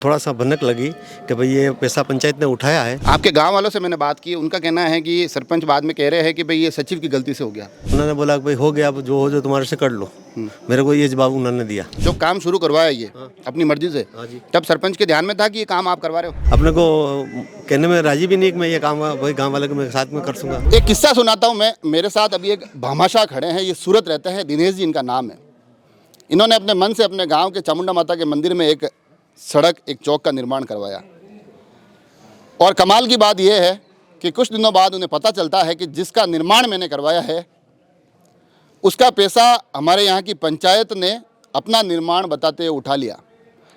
थोड़ा सा भनक लगी कि भाई ये पैसा पंचायत ने उठाया है। आपके गांव वालों से मैंने बात की, उनका कहना है कि सरपंच बाद में कह रहे हैं कि भाई ये सचिव की गलती से हो गया। उन्होंने बोला कि भाई हो गया, अब जो हो जो तुम्हारे से कर लो। मेरे को ये जवाब उन्होंने दिया। जो काम शुरू करवाया ये अपनी मर्जी से, हाँ जी। तब सरपंच के ध्यान में था कि ये काम आप करवा रहे हो? अपने को कहने में राजी भी नहीं कि मैं ये काम भाई गाँव वाले के मैं साथ में कर दूंगा। एक किस्सा सुनाता हूँ मैं। मेरे साथ अभी एक भामाशाह खड़े हैं, ये सूरत रहते हैं, दिनेश जी इनका नाम है। इन्होंने अपने मन से अपने गाँव के चामुंडा माता के मंदिर में एक सड़क, एक चौक का निर्माण करवाया। और कमाल की बात यह है कि कुछ दिनों बाद उन्हें पता चलता है कि जिसका निर्माण मैंने करवाया है उसका पैसा हमारे यहाँ की पंचायत ने अपना निर्माण बताते हुए उठा लिया।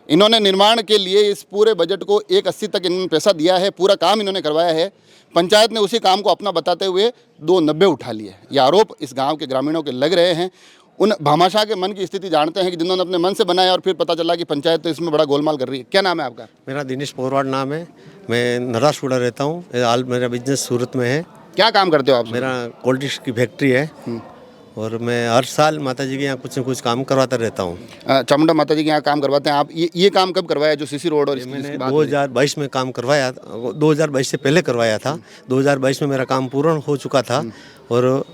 इन्होंने निर्माण के लिए इस पूरे बजट को 180 तक इन्होंने पैसा दिया है, पूरा काम इन्होंने करवाया है। पंचायत ने उसी काम को अपना बताते हुए 290 उठा लिए। ये आरोप इस गांव के ग्रामीणों के लग रहे हैं। उन भामाशाह के मन की स्थिति जानते हैं कि जिन्होंने अपने मन से बनाया और फिर पता चला कि पंचायत तो इसमें बड़ा गोलमाल कर रही है। क्या नाम है आपका? मेरा दिनेश पोरवाड नाम है। मैं नरासुड़ा रहता हूँ। हाल मेरा बिजनेस सूरत में है। क्या काम करते हो आप? मेरा कोल्ड ड्रिंक्स की फैक्ट्री है और मैं हर साल माता जी के यहाँ कुछ न कुछ काम करवाता रहता हूँ। चामुंडा माता जी के यहाँ काम करवाते हैं आप? ये काम कब करवाया जो सीसी रोड? और मैंने 2022 में काम करवाया, 2022 से पहले करवाया था। 2022 में मेरा काम पूर्ण हो चुका था और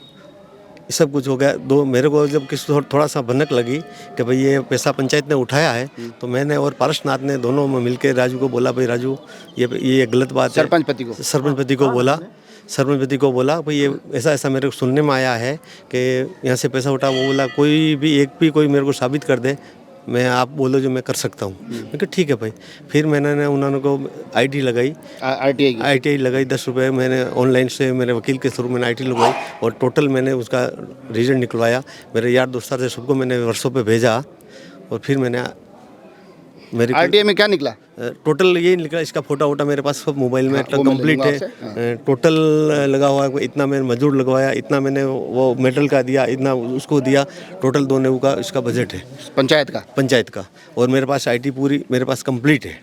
सब कुछ हो गया। मेरे को जब थोड़ा सा भनक लगी कि भाई ये पैसा पंचायत ने उठाया है, तो मैंने और पारसनाथ ने दोनों में मिलकर राजू को बोला, भाई राजू ये गलत बात है। सरपंच पति को बोला भाई ये ऐसा ऐसा मेरे को सुनने में आया है कि यहाँ से पैसा उठा। वो बोला कोई मेरे को साबित कर दे, मैं आप बोलो जो मैं कर सकता हूँ। मैं कहा ठीक है भाई। फिर मैंने उन्होंने को आईटी लगाई, आईटीआई लगाई 10 रुपये मैंने ऑनलाइन से मेरे वकील के थ्रू मैंने आईटी लगवाई और टोटल मैंने उसका रिजल्ट निकलवाया। मेरे यार दोस्तों से सबको मैंने वर्कशॉप पे भेजा और फिर मैंने मेरी आईटीआई में क्या निकला? टोटल ये निकला, इसका फोटो मेरे पास सब मोबाइल में कंप्लीट है। टोटल लगा हुआ है, इतना मैंने मजदूर लगवाया, इतना मैंने वो मेटल का दिया, इतना उसको दिया। टोटल 2 नेऊ का इसका बजट है पंचायत का। और मेरे पास आईटी पूरी मेरे पास कंप्लीट है।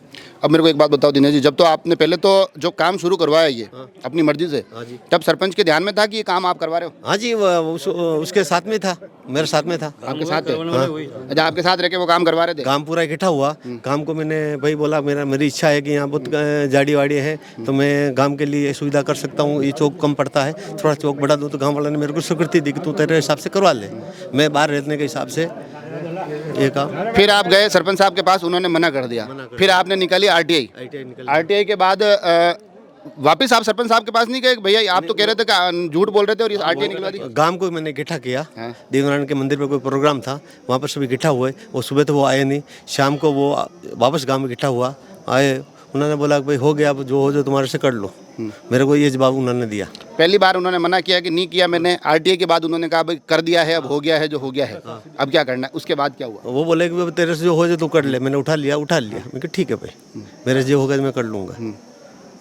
अब मेरे को एक बात बताओ दिनेश जी, जब तो आपने पहले तो जो काम शुरू करवाया ये अपनी मर्जी से, तब सरपंच के ध्यान में था कि ये काम आप करवा रहे हो? हाँ जी, उसके साथ में था, मेरे साथ में था। आपके साथ थे? अच्छा, आपके साथ रह के वो काम करवा रहे थे? काम पूरा इकट्ठा हुआ। काम को मैंने भाई बोला मेरी इच्छा है कि यहाँ बहुत जाड़ी वाड़ी है तो मैं गांव के लिए सुविधा कर सकता हूँ। ये चौक कम पड़ता है, थोड़ा चौक बढ़ा दो। तो गांव वालों ने मेरे को स्वीकृति दी कि तू तेरे हिसाब से करवा ले, मैं बाहर रहने के हिसाब से ये काम। फिर आप गए सरपंच साहब के पास, उन्होंने मना कर दिया। फिर आपने निकाली आरटीआई के बाद वापस आप सरपंच साहब के पास नहीं गए? भैया आप तो कह रहे थे कि झूठ बोल रहे थे और ये आरटीआई निकलवा दी। गांव को मैंने इकट्ठा किया। देवनारायण के मंदिर पे कोई प्रोग्राम था, वहाँ पर सभी इकट्ठा हुए। वो सुबह तो वो आए नहीं, शाम को वो वापस गाँव में इकट्ठा हुआ, आए। उन्होंने बोला कि भाई हो गया, अब जो हो जो तुम्हारे से कर लो। मेरे को ये जवाब उन्होंने दिया। पहली बार उन्होंने मना किया कि नहीं किया मैंने, आरटीआई के बाद उन्होंने कहा भाई कर दिया है, अब हो गया है जो हो गया है, अब क्या करना है? उसके बाद क्या हुआ? वो बोले कि तेरे से जो हो जाए तू कर ले। मैंने उठा लिया। मैं कहा ठीक है भाई, मेरे जो होगा मैं कर लूँगा।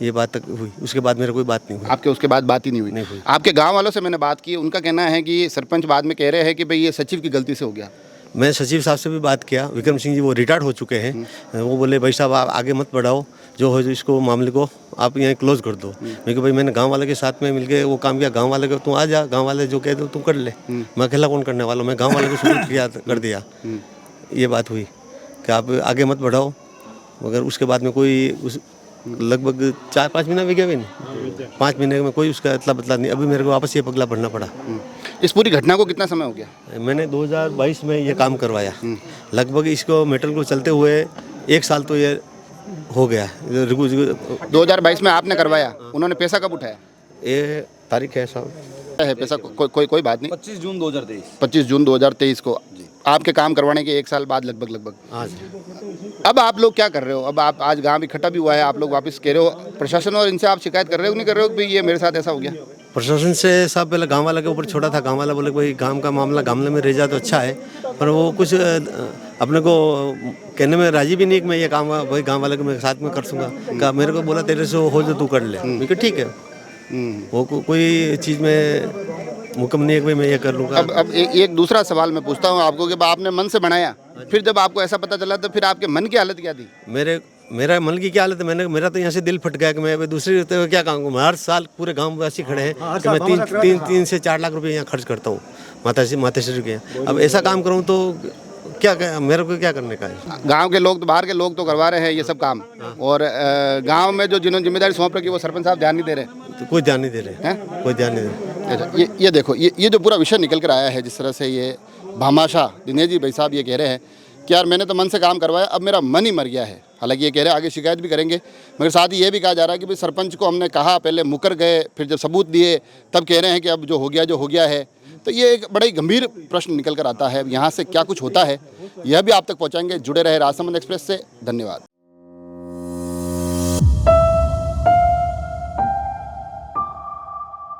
ये बात तक हुई, उसके बाद मेरे कोई बात नहीं हुई। आपके उसके बाद बात ही नहीं हुई? आपके गाँव वालों से मैंने बात की, उनका कहना है कि सरपंच बाद में कह रहे हैं कि भाई ये सचिव की गलती से हो गया। मैं सचिव साहब से भी बात किया, विक्रम सिंह जी, वो रिटायर्ड हो चुके हैं। वो बोले भाई साहब आप आगे मत बढ़ाओ, जो हो इसको मामले को आप यहाँ क्लोज कर दो। मैं कहा भाई मैंने गांव वाले के साथ में मिलके वो काम किया। गांव वाले को तू आ जा, गांव वाले जो कह दो तू कर ले, मैं अकेला कौन करने वाला हूँ। मैं गांव वाले को सूचित किया कर दिया। ये बात हुई कि आप आगे मत बढ़ाओ। मगर उसके बाद में कोई लगभग 4-5 महीना भी गया भी नहीं, 5 महीने में कोई उसका अतला बतला नहीं। अभी मेरे को वापस ये पगला भरना पड़ा। इस पूरी घटना को कितना समय हो गया? मैंने 2022 में ये काम करवाया। लगभग इसको मेटल को चलते हुए 1 साल तो ये हो गया। 2022 में आपने करवाया, उन्होंने पैसा कब उठाया? ये तारीख है साहब है पैसा कोई बात नहीं। 25 जून 2023। 25 जून 2023 को आपके काम करवाने के 1 साल बाद लगभग। हाँ जी। अब आप लोग क्या कर रहे हो? अब आप आज गांव इकट्ठा भी हुआ है, आप लोग वापस कह रहे हो प्रशासन और इनसे आप शिकायत कर रहे हो नहीं कर रहे हो कि ये मेरे साथ ऐसा हो गया? प्रशासन से साहब पहले गांव वाला के ऊपर छोड़ा था। गांव वाला बोले भाई गांव का मामला गामले में रह जाए तो अच्छा है, पर वो कुछ अपने को कहने में राजी भी नहीं कि मैं ये काम भाई गांव वाले के मैं साथ में कर दूंगा। मेरे को बोला तेरे से हो जो तू कर ले। मैं कहा ठीक है। वो कोई चीज़ में मुकम नहीं है कि मैं ये कर लूँगा। अब एक दूसरा सवाल मैं पूछता हूँ आपको कि आपने मन से बनाया, फिर जब आपको ऐसा पता चला तो फिर आपके मन की हालत क्या थी? मेरा मन की क्या हालत है, मेरा तो यहाँ से दिल फट गया कि मैं दूसरी तो क्या कहूँगा। हर साल पूरे गाँव वासी खड़े हैं कि मैं 3 से 4 लाख रुपए यहाँ खर्च करता हूँ माता श्री के यहाँ। अब ऐसा काम करूँ तो मेरे को क्या करने का है? गांव के लोग तो, बाहर के लोग तो करवा रहे हैं ये सब काम, और गांव में जो जिन्होंने जिम्मेदारी सौंप रखी वो सरपंच साहब ध्यान नहीं दे रहे तो कोई ध्यान नहीं दे रहे हैं। कोई ध्यान नहीं दे रहे। अच्छा, ये देखो, ये जो पूरा विषय निकल कर आया है, जिस तरह से ये भामाशाह दिनेश जी भाई साहब ये कह रहे हैं कि यार मैंने तो मन से काम करवाया, अब मेरा मन ही मर गया है। हालांकि ये कह रहे हैं आगे शिकायत भी करेंगे, मगर साथ ही ये भी कहा जा रहा है कि भाई सरपंच को हमने कहा, पहले मुकर गए, फिर जब सबूत दिए तब कह रहे हैं कि अब जो हो गया है। तो ये एक बड़ा ही गंभीर प्रश्न निकल कर आता है। यहाँ से क्या कुछ होता है यह भी आप तक पहुँचाएंगे। जुड़े रहे राजसमंद एक्सप्रेस से। धन्यवाद।